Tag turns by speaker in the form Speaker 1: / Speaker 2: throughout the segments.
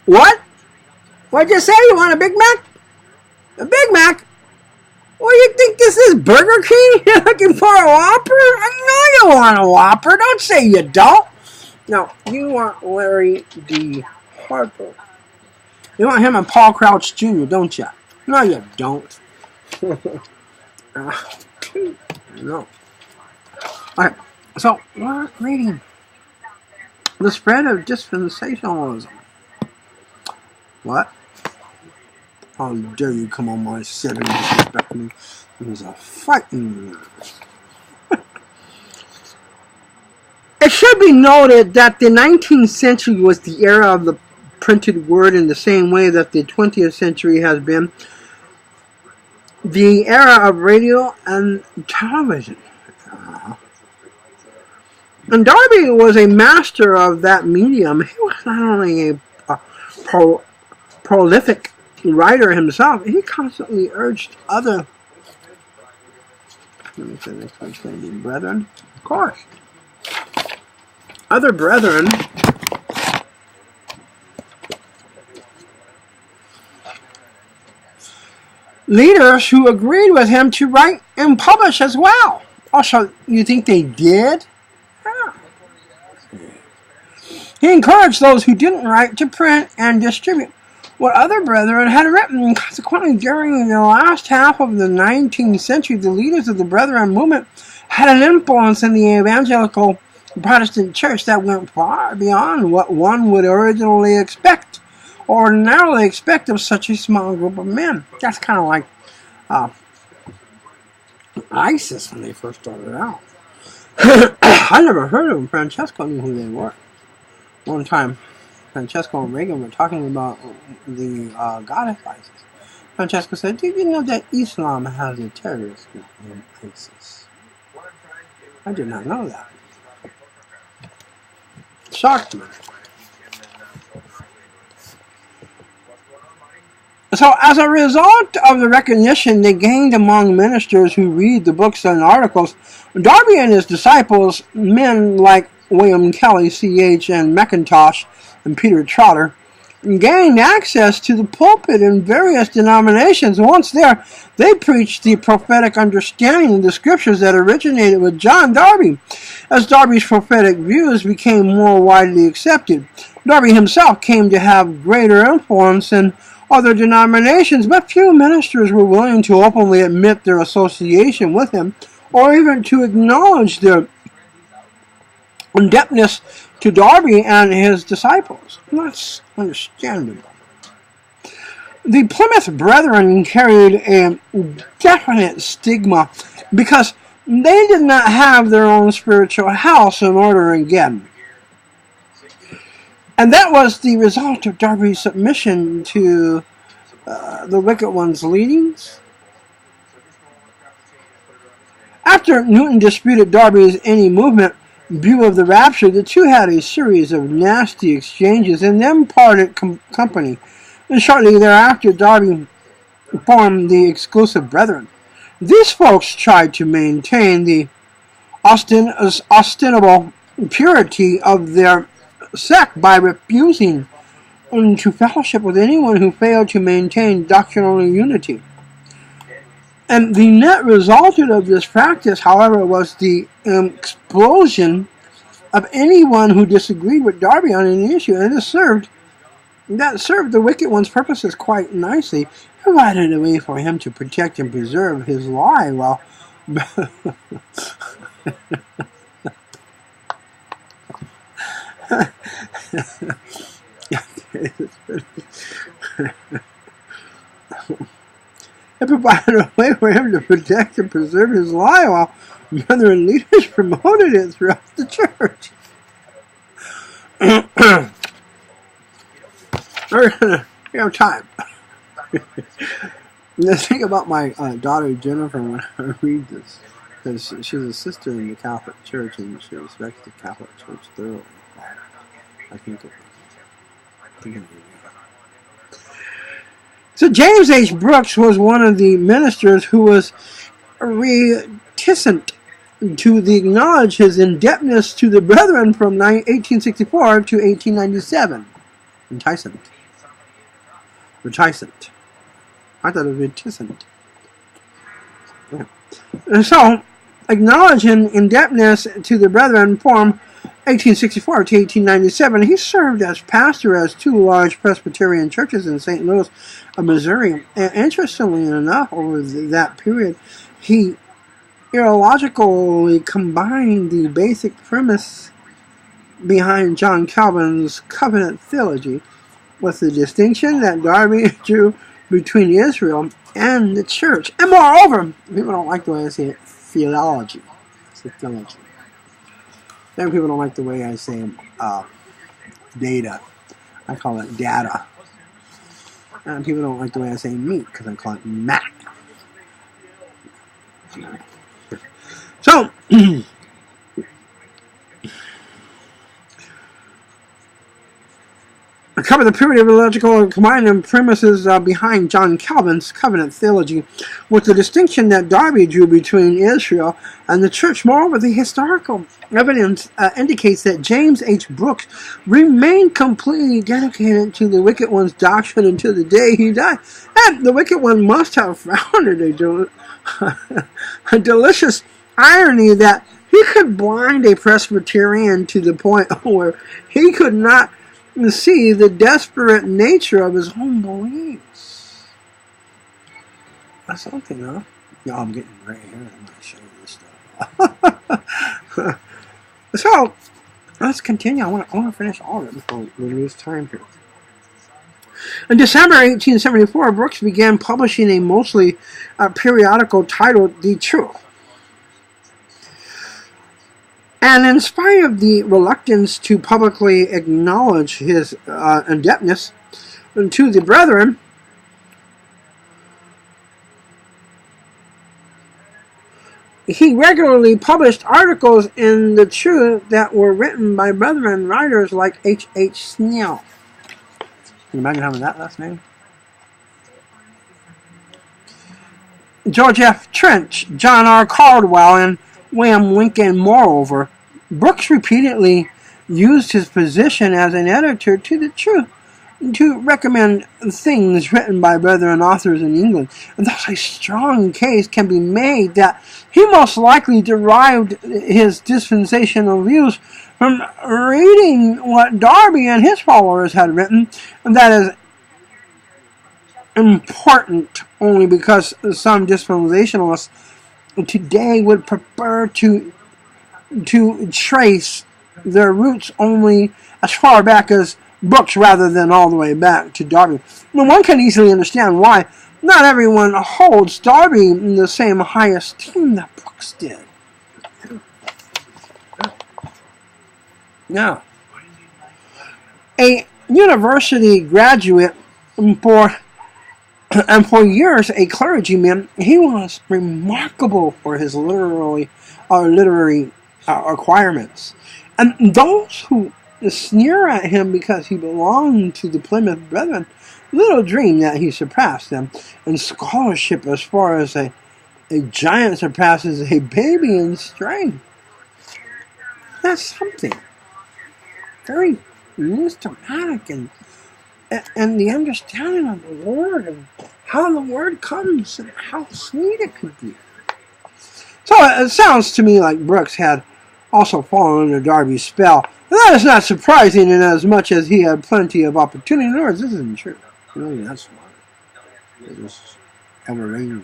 Speaker 1: What? What'd you say? You want a Big Mac? A Big Mac? What do you think this is, Burger King? You're looking for a Whopper? I know you want a Whopper. Don't say you don't. No, you want Larry D.Harper. You want him and Paul Crouch Jr., don't you? No, you don't. No. Alright, so we're reading The Spread of Dispensationalism. What? How dare you come on my set and disrespect me? It was a fighting. It should be noted that the 19th century was the era of the printed word in the same way that the 20th century has been the era of radio and television. And Darby was a master of that medium. He was not only a prolific writer himself, he constantly urged other brethren, of course, other brethren leaders who agreed with him to write and publish as well. Also, you think they did? He encouraged those who didn't write to print and distribute what other brethren had written, and consequently during the last half of the 19th century, the leaders of the Brethren movement had an influence in the evangelical Protestant church that went far beyond what one would ordinarily expect of such a small group of men. That's kind of like ISIS when they first started out. I never heard of them. Francesco knew who they were. One time, Francesco and Reagan were talking about the goddess ISIS. Francesco said, "Did you know that Islam has a terrorist group named ISIS?" I did not know that. Shocked me. So as a result of the recognition they gained among ministers who read the books and articles, Darby and his disciples, men like William Kelly, C.H. and McIntosh, and Peter Trotter, gained access to the pulpit in various denominations. Once there, they preached the prophetic understanding of the scriptures that originated with John Darby. As Darby's prophetic views became more widely accepted, Darby himself came to have greater influence in other denominations, but few ministers were willing to openly admit their association with him, or even to acknowledge their indebtedness to Darby and his disciples. That's understandable. The Plymouth Brethren carried a definite stigma because they did not have their own spiritual house in order again. And that was the result of Darby's submission to the wicked one's leadings. After Newton disputed Darby's any movement view of the rapture, the two had a series of nasty exchanges and then parted company. And shortly thereafter, Darby formed the Exclusive Brethren. These folks tried to maintain the ostensible purity of their sect by refusing to fellowship with anyone who failed to maintain doctrinal unity. And the net result of this practice, however, was the explosion of anyone who disagreed with Darby on any issue, and that served the wicked one's purposes quite nicely. It provided a way for him to protect and preserve his lie while it provided a way for him to protect and preserve his lie while brethren leaders promoted it throughout the church. We're gonna have time. The thing about my daughter Jennifer when I read this, because she's a sister in the Catholic Church and she respects the Catholic Church thoroughly. I think it was. So James H. Brooks was one of the ministers who was reticent to acknowledge his indebtedness to the Brethren from 1864 to 1897. Enticement. reticent. I thought it was reticent. Yeah. And so, acknowledging indebtedness to the brethren from 1864 to 1897, he served as pastor at 2 large Presbyterian churches in St. Louis, Missouri. And interestingly enough, over that period, he illogically combined the basic premise behind John Calvin's covenant theology with the distinction that Darby drew between Israel and the church. And moreover, people don't like the way I say it, theology. It's a theology. Then people don't like the way I say data. I call it data. And people don't like the way I say meat because I call it mat. So, I cover the period of illogical combining premises behind John Calvin's covenant theology with the distinction that Darby drew between Israel and the church. Moreover, the historical evidence indicates that James H. Brooks remained completely dedicated to the wicked one's doctrine until the day he died. And the wicked one must have found it a delicious irony that he could blind a Presbyterian to the point where he could not see the desperate nature of his own beliefs. That's something, huh? No, I'm getting gray hair. I'm not showing this stuff. So, let's continue. I want to finish all of it before we lose time here. In December 1874, Brooks began publishing a mostly periodical titled The Truth. And in spite of the reluctance to publicly acknowledge his indebtedness to the brethren, he regularly published articles in The Truth that were written by brethren writers like H. Snell. Can you imagine having that last name? George F. Trench, John R. Caldwell, and William Lincoln. Moreover, Brooks repeatedly used his position as an editor to The Truth to recommend things written by brethren authors in England. And thus a strong case can be made that he most likely derived his dispensational views from reading what Darby and his followers had written, and that is important only because some dispensationalists today would prefer to trace their roots only as far back as Brooks rather than all the way back to Darby. Now, one can easily understand why not everyone holds Darby in the same high esteem that Brooks did. Now, a university graduate and for years a clergyman, he was remarkable for his literary acquirements. And those who sneer at him because he belonged to the Plymouth Brethren little dream that he surpassed them in scholarship as far as a giant surpasses a baby in strength. That's something very systematic and the understanding of the Word and how the Word comes and how sweet it could be. So it sounds to me like Brooks had also fallen under Darby's spell. And that is not surprising in as much as he had plenty of opportunity. In other words, this isn't true. Really, that's not. It was overrated.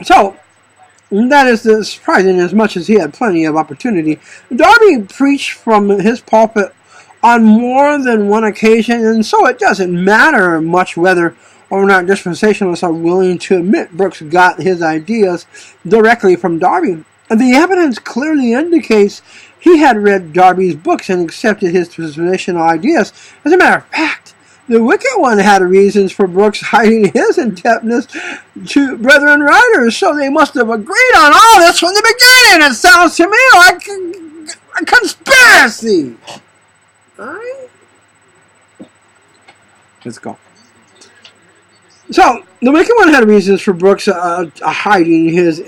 Speaker 1: So, that is surprising as much as he had plenty of opportunity. Darby preached from his pulpit on more than one occasion, and so it doesn't matter much whether or not dispensationalists are willing to admit Brooks got his ideas directly from Darby. The evidence clearly indicates he had read Darby's books and accepted his dispensational ideas. As a matter of fact, the wicked one had reasons for Brooks hiding his indebtedness to brethren writers, so they must have agreed on all this from the beginning. It sounds to me like a conspiracy. All right? Let's go. So, the wicked one had reasons for Brooks hiding his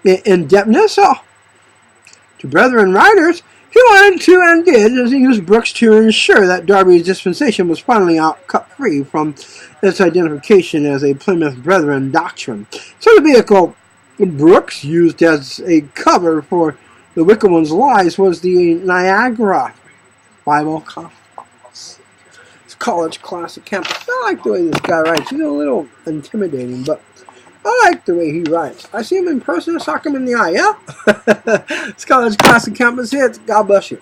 Speaker 1: indebtedness to brethren writers. He He wanted to and did use Brooks to ensure that Darby's dispensation was finally out cut-free from its identification as a Plymouth Brethren doctrine. So the vehicle Brooks used as a cover for the Wicked One's lies was the Niagara Bible College Classic Campus. I like the way this guy writes. He's a little intimidating, but I like the way he writes. I see him in person, I sock him in the eye. Yeah? It's College Classic Campus Hits. God bless you.